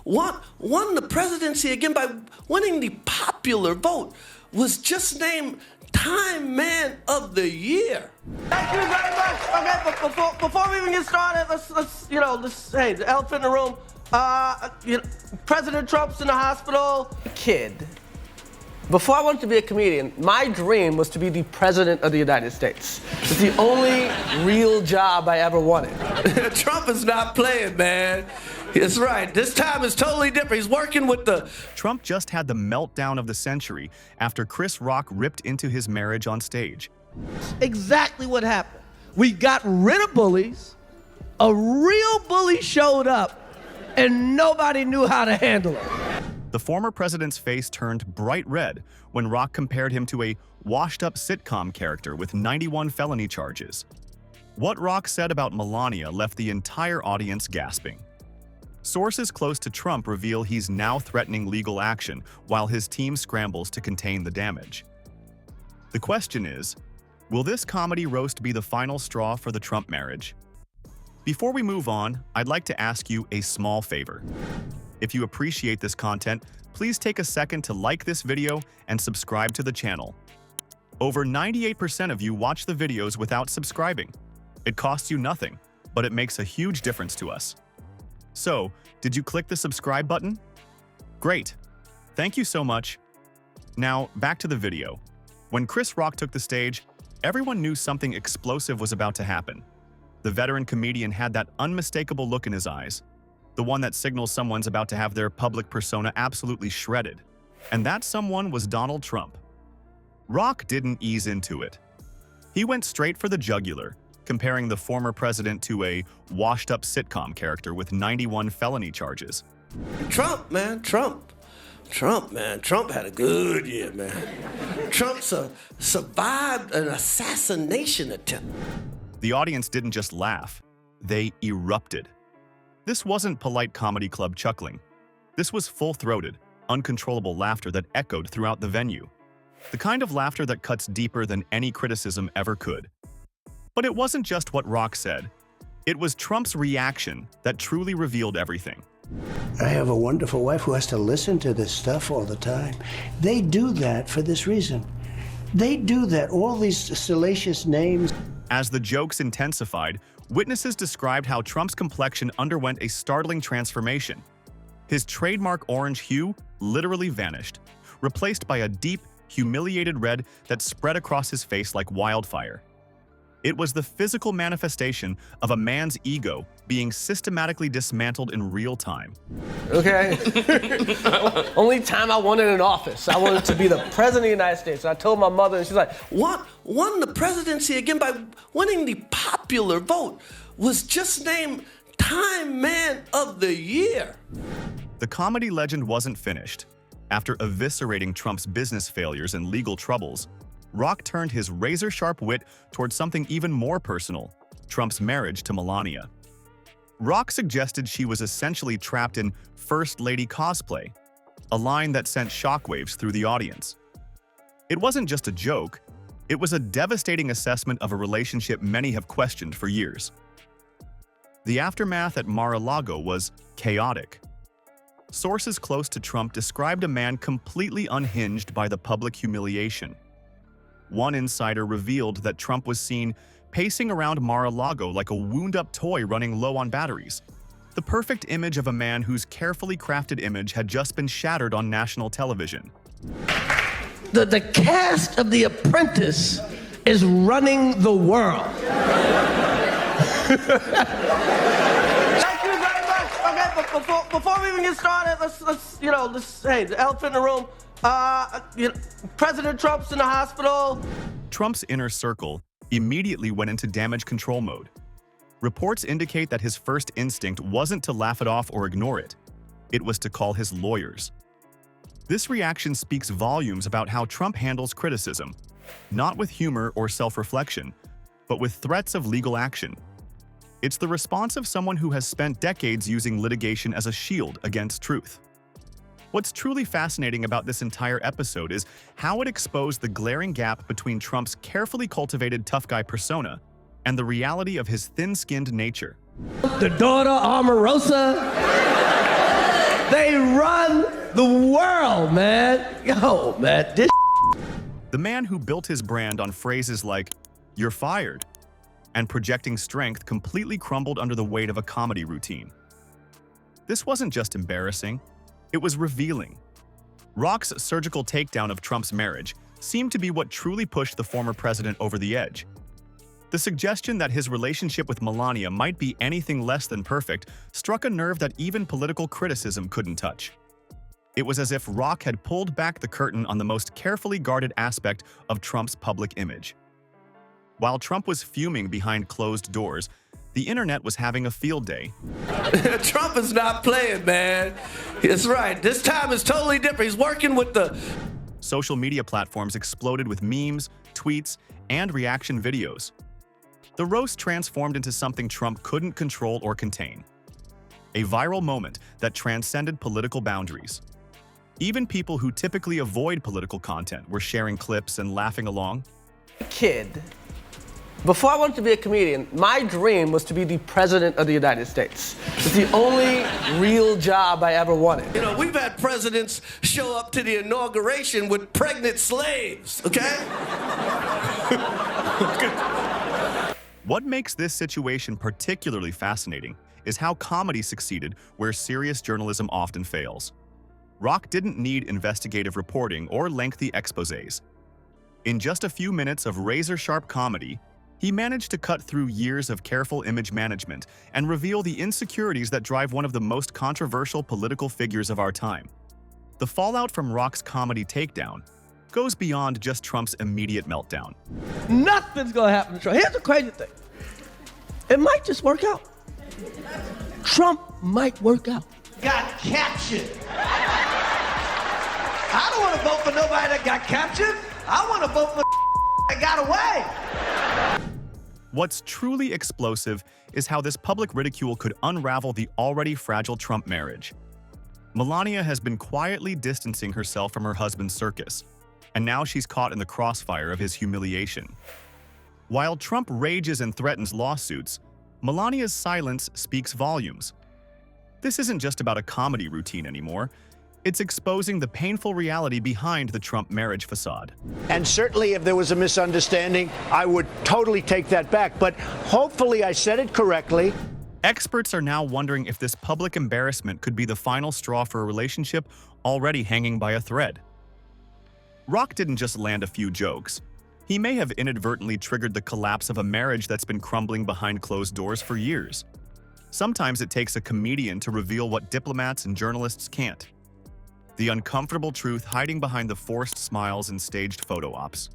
won the presidency again by winning the popular vote, was just named Time Man of the Year. Thank you very much. Okay, but before we even get started, let's hey, the elephant in the room. President Trump's in the hospital. Kid. Before I wanted to be a comedian, my dream was to be the president of the United States. It's the only real job I ever wanted. Trump is not playing, man. That's right. This time is totally different. He's working with the... Trump just had the meltdown of the century after Chris Rock ripped into his marriage on stage. Exactly what happened. We got rid of bullies, a real bully showed up, and nobody knew how to handle it. The former president's face turned bright red when Rock compared him to a washed-up sitcom character with 91 felony charges. What Rock said about Melania left the entire audience gasping. Sources close to Trump reveal he's now threatening legal action while his team scrambles to contain the damage. The question is, will this comedy roast be the final straw for the Trump marriage? Before we move on, I'd like to ask you a small favor. If you appreciate this content, please take a second to like this video and subscribe to the channel. Over 98% of you watch the videos without subscribing. It costs you nothing, but it makes a huge difference to us. So, did you click the subscribe button? Great. Thank you so much. Now, back to the video. When Chris Rock took the stage, everyone knew something explosive was about to happen. The veteran comedian had that unmistakable look in his eyes, the one that signals someone's about to have their public persona absolutely shredded. And that someone was Donald Trump. Rock didn't ease into it. He went straight for the jugular, comparing the former president to a washed-up sitcom character with 91 felony charges. Trump, man, Trump had a good year, man. Trump survived an assassination attempt. The audience didn't just laugh, they erupted. This wasn't polite comedy club chuckling. This was full-throated, uncontrollable laughter that echoed throughout the venue. The kind of laughter that cuts deeper than any criticism ever could. But it wasn't just what Rock said. It was Trump's reaction that truly revealed everything. I have a wonderful wife who has to listen to this stuff all the time. They do that for this reason. They do that, all these salacious names. As the jokes intensified, witnesses described how Trump's complexion underwent a startling transformation. His trademark orange hue literally vanished, replaced by a deep, humiliated red that spread across his face like wildfire. It was the physical manifestation of a man's ego being systematically dismantled in real time. Okay? Only time I wanted in office. I wanted to be the president of the United States. And I told my mother, and she's like, won the presidency again by winning the popular vote, was just named Time Man of the Year. The comedy legend wasn't finished. After eviscerating Trump's business failures and legal troubles, Rock turned his razor-sharp wit towards something even more personal, Trump's marriage to Melania. Rock suggested she was essentially trapped in First Lady cosplay, a line that sent shockwaves through the audience. It wasn't just a joke, it was a devastating assessment of a relationship many have questioned for years. The aftermath at Mar-a-Lago was chaotic. Sources close to Trump described a man completely unhinged by the public humiliation. One insider revealed that Trump was seen pacing around Mar-a-Lago like a wound-up toy running low on batteries. The perfect image of a man whose carefully crafted image had just been shattered on national television. The cast of The Apprentice is running the world. Thank you very much. Okay, but before we even get started, let's hey, the elephant in the room. President Trump's in the hospital. Trump's inner circle immediately went into damage control mode. Reports indicate that his first instinct wasn't to laugh it off or ignore it. It was to call his lawyers. This reaction speaks volumes about how Trump handles criticism, not with humor or self-reflection, but with threats of legal action. It's the response of someone who has spent decades using litigation as a shield against truth. What's truly fascinating about this entire episode is how it exposed the glaring gap between Trump's carefully cultivated tough guy persona and the reality of his thin-skinned nature. The daughter Omarosa. They run the world, man. Yo, man, this. The man who built his brand on phrases like, "You're fired," and projecting strength completely crumbled under the weight of a comedy routine. This wasn't just embarrassing, it was revealing. Rock's surgical takedown of Trump's marriage seemed to be what truly pushed the former president over the edge. The suggestion that his relationship with Melania might be anything less than perfect struck a nerve that even political criticism couldn't touch. It was as if Rock had pulled back the curtain on the most carefully guarded aspect of Trump's public image. While Trump was fuming behind closed doors, the internet was having a field day. Trump is not playing, man. That's right. This time is totally different. He's working with the... Social media platforms exploded with memes, tweets, and reaction videos. The roast transformed into something Trump couldn't control or contain. A viral moment that transcended political boundaries. Even people who typically avoid political content were sharing clips and laughing along. Kid. Before I wanted to be a comedian, my dream was to be the president of the United States. It's the only real job I ever wanted. You know, we've had presidents show up to the inauguration with pregnant slaves, okay? What makes this situation particularly fascinating is how comedy succeeded where serious journalism often fails. Rock didn't need investigative reporting or lengthy exposés. In just a few minutes of razor-sharp comedy, he managed to cut through years of careful image management and reveal the insecurities that drive one of the most controversial political figures of our time. The fallout from Rock's comedy takedown goes beyond just Trump's immediate meltdown. Nothing's gonna happen to Trump. Here's the crazy thing. It might just work out. Trump might work out. Got captured. I don't want to vote for nobody that got captured. I want to vote for that got away. What's truly explosive is how this public ridicule could unravel the already fragile Trump marriage. Melania has been quietly distancing herself from her husband's circus, and now she's caught in the crossfire of his humiliation. While Trump rages and threatens lawsuits, Melania's silence speaks volumes. This isn't just about a comedy routine anymore. It's exposing the painful reality behind the Trump marriage facade. And certainly if there was a misunderstanding, I would totally take that back. But hopefully I said it correctly. Experts are now wondering if this public embarrassment could be the final straw for a relationship already hanging by a thread. Rock didn't just land a few jokes. He may have inadvertently triggered the collapse of a marriage that's been crumbling behind closed doors for years. Sometimes it takes a comedian to reveal what diplomats and journalists can't. The uncomfortable truth hiding behind the forced smiles and staged photo ops.